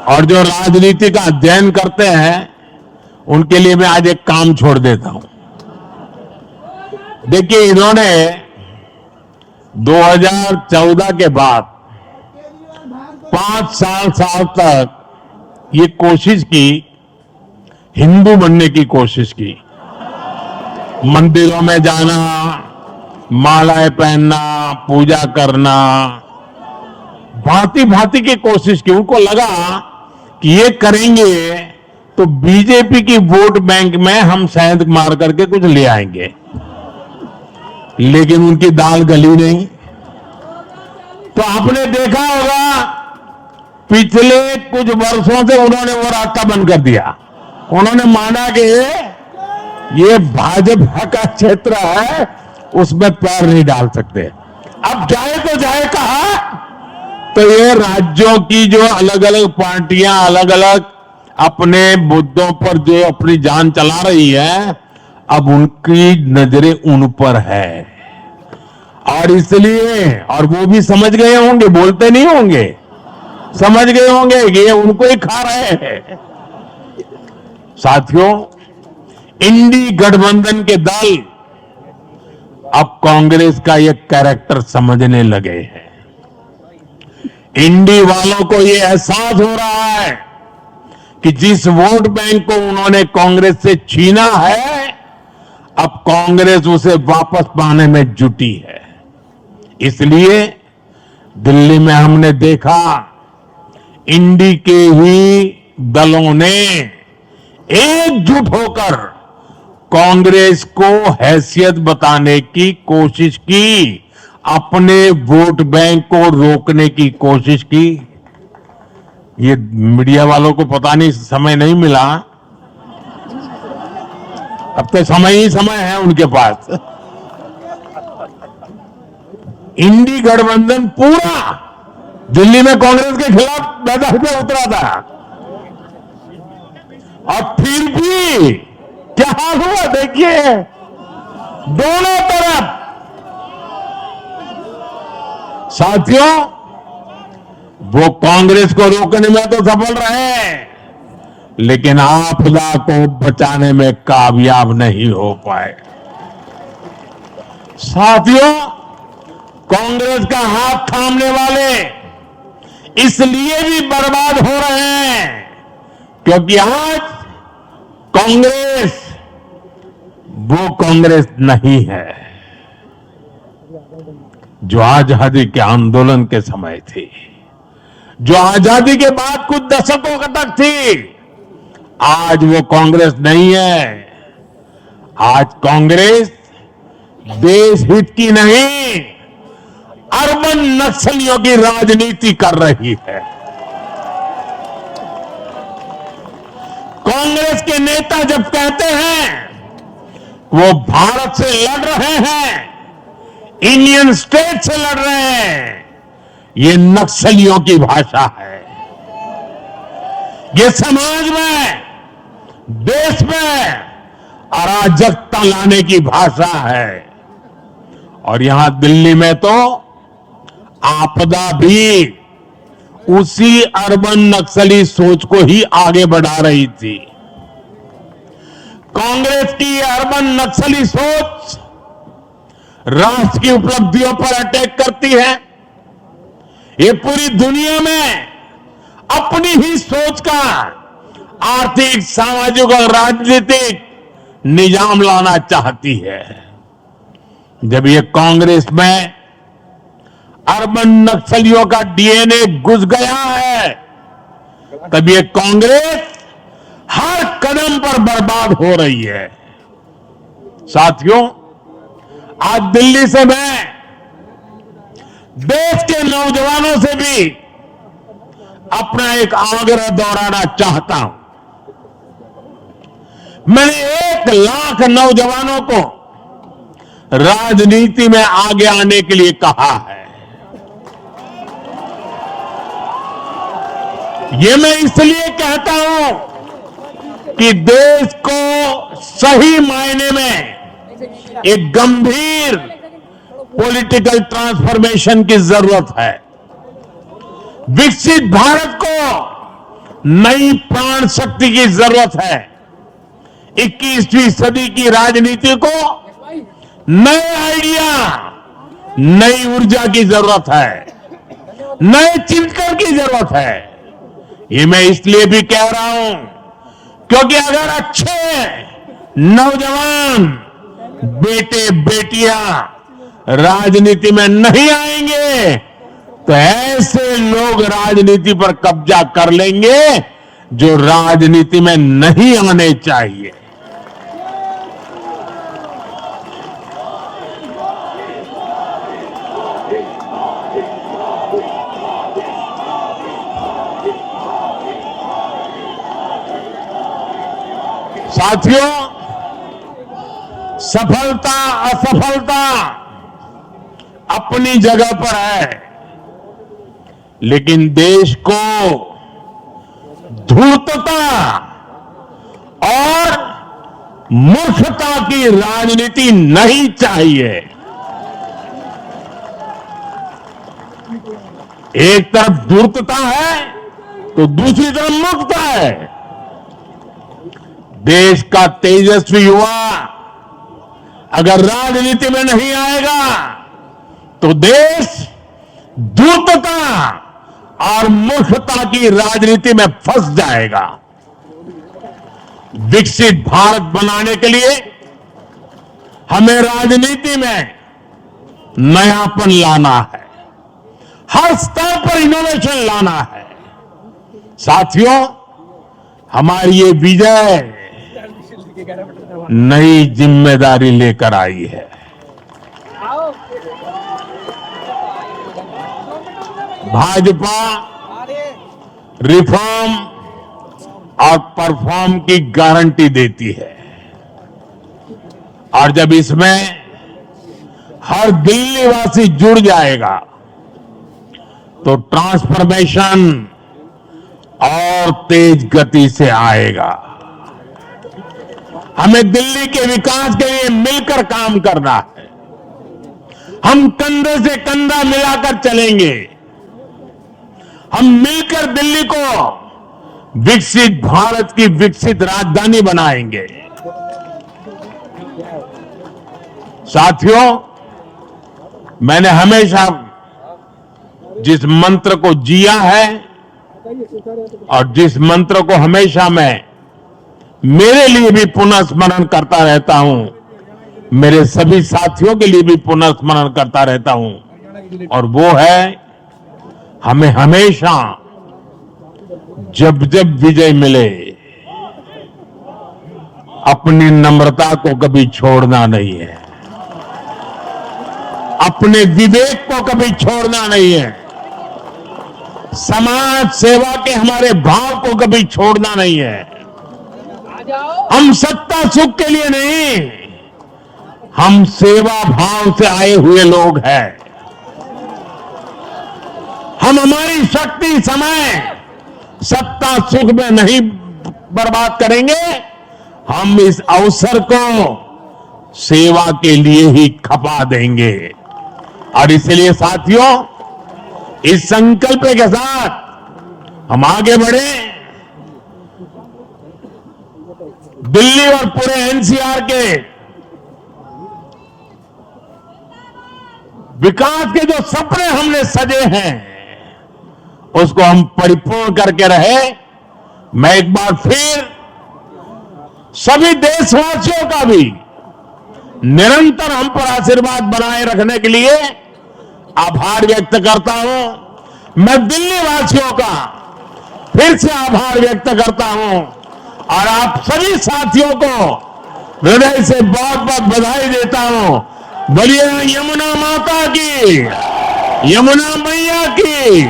और जो राजनीति का अध्ययन करते हैं उनके लिए मैं आज एक काम छोड़ देता हूं। देखिए, इन्होंने 2014 के बाद 5 साल तक ये कोशिश की, हिंदू बनने की कोशिश की, मंदिरों में जाना, मालाएं पहनना, पूजा करना, भांति भांति की कोशिश की। उनको लगा कि ये करेंगे तो बीजेपी की वोट बैंक में हम सेंध मार करके कुछ ले आएंगे, लेकिन उनकी दाल गली नहीं। तो आपने देखा होगा पिछले कुछ वर्षों से उन्होंने वो रास्ता बंद कर दिया। उन्होंने माना कि ये भाजपा का क्षेत्र है, उसमें पैर नहीं डाल सकते। अब जाए तो जाए कहा, तो ये राज्यों की जो अलग अलग पार्टियां अलग अलग अपने मुद्दों पर जो अपनी जान चला रही है, अब उनकी नजरें उन पर है। और इसलिए, और वो भी समझ गए होंगे, बोलते नहीं होंगे, समझ गए होंगे कि ये उनको ही खा रहे हैं। साथियों, इंडी गठबंधन के दल अब कांग्रेस का ये कैरेक्टर समझने लगे हैं। इंडी वालों को ये एहसास हो रहा है कि जिस वोट बैंक को उन्होंने कांग्रेस से छीना है, अब कांग्रेस उसे वापस पाने में जुटी है। इसलिए दिल्ली में हमने देखा, इंडी के ही दलों ने एकजुट होकर कांग्रेस को हैसियत बताने की कोशिश की, अपने वोट बैंक को रोकने की कोशिश की। ये मीडिया वालों को पता नहीं, समय नहीं मिला। अब तो समय ही समय है उनके पास। इंडी गठबंधन पूरा दिल्ली में कांग्रेस के खिलाफ मैदान में उतरा था, और फिर भी क्या हाल हुआ देखिए, दोनों तरफ। साथियों, वो कांग्रेस को रोकने में तो सफल रहे, लेकिन आपदा को बचाने में कामयाब नहीं हो पाए। साथियों, कांग्रेस का हाथ थामने वाले इसलिए भी बर्बाद हो रहे हैं क्योंकि आज कांग्रेस वो कांग्रेस नहीं है जो आजादी के आंदोलन के समय थी, जो आजादी के बाद कुछ दशकों तक थी। आज वो कांग्रेस नहीं है। आज कांग्रेस देश हित की नहीं, अर्बन नक्सलियों की राजनीति कर रही है। कांग्रेस के नेता जब कहते हैं वो भारत से लड़ रहे हैं, इंडियन स्टेट से लड़ रहे हैं, ये नक्सलियों की भाषा है। ये समाज में, देश में अराजकता लाने की भाषा है। और यहां दिल्ली में तो आपदा भी उसी अर्बन नक्सली सोच को ही आगे बढ़ा रही थी। कांग्रेस की अर्बन नक्सली सोच राष्ट्र की उपलब्धियों पर अटैक करती है। ये पूरी दुनिया में अपनी ही सोच का आर्थिक, सामाजिक और राजनीतिक निजाम लाना चाहती है। जब ये कांग्रेस में अर्बन नक्सलियों का डीएनए घुस गया है, तब ये कांग्रेस हर कदम पर बर्बाद हो रही है। साथियों, आज दिल्ली से मैं देश के नौजवानों से भी अपना एक आग्रह दोहराना चाहता हूं। मैंने 1 लाख नौजवानों को राजनीति में आगे आने के लिए कहा है। ये मैं इसलिए कहता हूं कि देश को सही मायने में एक गंभीर पॉलिटिकल ट्रांसफॉर्मेशन की जरूरत है। विकसित भारत को नई प्राण शक्ति की जरूरत है। 21वीं सदी की राजनीति को नए आइडिया, नई ऊर्जा की जरूरत है, नए चिंतन की जरूरत है। ये मैं इसलिए भी कह रहा हूं क्योंकि अगर अच्छे नौजवान बेटे बेटियां राजनीति में नहीं आएंगे तो ऐसे लोग राजनीति पर कब्जा कर लेंगे जो राजनीति में नहीं आने चाहिए। साथियों, सफलता असफलता अपनी जगह पर है, लेकिन देश को धूर्तता और मूर्खता की राजनीति नहीं चाहिए। एक तरफ धूर्तता है तो दूसरी तरफ मूर्खता है। देश का तेजस्वी युवा अगर राजनीति में नहीं आएगा तो देश धूर्तता और मूर्खता की राजनीति में फंस जाएगा। विकसित भारत बनाने के लिए हमें राजनीति में नयापन लाना है, हर स्तर पर इनोवेशन लाना है। साथियों, हमारी ये विजय नई जिम्मेदारी लेकर आई है। भाजपा रिफॉर्म और परफॉर्म की गारंटी देती है और जब इसमें हर दिल्ली वासी जुड़ जाएगा तो ट्रांसफॉर्मेशन और तेज गति से आएगा। हमें दिल्ली के विकास के लिए मिलकर काम करना है। हम कंधे से कंधा मिलाकर चलेंगे। हम मिलकर दिल्ली को विकसित भारत की विकसित राजधानी बनाएंगे। साथियों, मैंने हमेशा जिस मंत्र को जिया है और जिस मंत्र को हमेशा मैं मेरे लिए भी पुनः स्मरण करता रहता हूं, मेरे सभी साथियों के लिए भी पुनः स्मरण करता रहता हूं, और वो है हमें हमेशा जब जब विजय मिले अपनी नम्रता को कभी छोड़ना नहीं है, अपने विवेक को कभी छोड़ना नहीं है, समाज सेवा के हमारे भाव को कभी छोड़ना नहीं है। हम सत्ता सुख के लिए नहीं, हम सेवा भाव से आए हुए लोग हैं। हम हमारी शक्ति समय सत्ता सुख में नहीं बर्बाद करेंगे, हम इस अवसर को सेवा के लिए ही खपा देंगे। और इसलिए साथियों, इस संकल्प के साथ हम आगे बढ़े। दिल्ली और पूरे एनसीआर के विकास के जो सपने हमने सजे हैं उसको हम परिपूर्ण करके रहे। मैं एक बार फिर सभी देशवासियों का भी निरंतर हम पर आशीर्वाद बनाए रखने के लिए आभार व्यक्त करता हूं। मैं दिल्ली वासियों का फिर से आभार व्यक्त करता हूं और आप सभी साथियों को हृदय से बहुत बहुत बधाई देता हूं। बोलिए यमुना माता की, यमुना मैया की,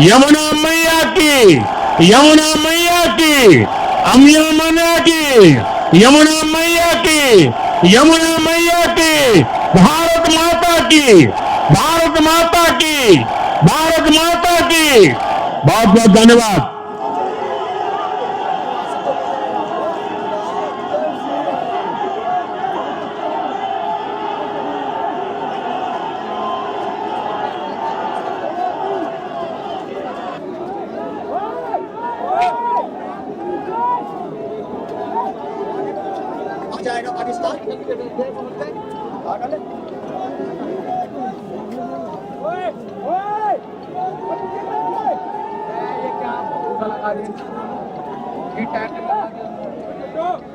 यमुना मैया की, यमुना मैया की, अम्यमुना की, यमुना मैया की, यमुना मैया की, भारत माता की, भारत माता की, भारत माता की। बहुत बहुत धन्यवाद। आ जाएगा पाकिस्तान। पागल है। ये क्या लगा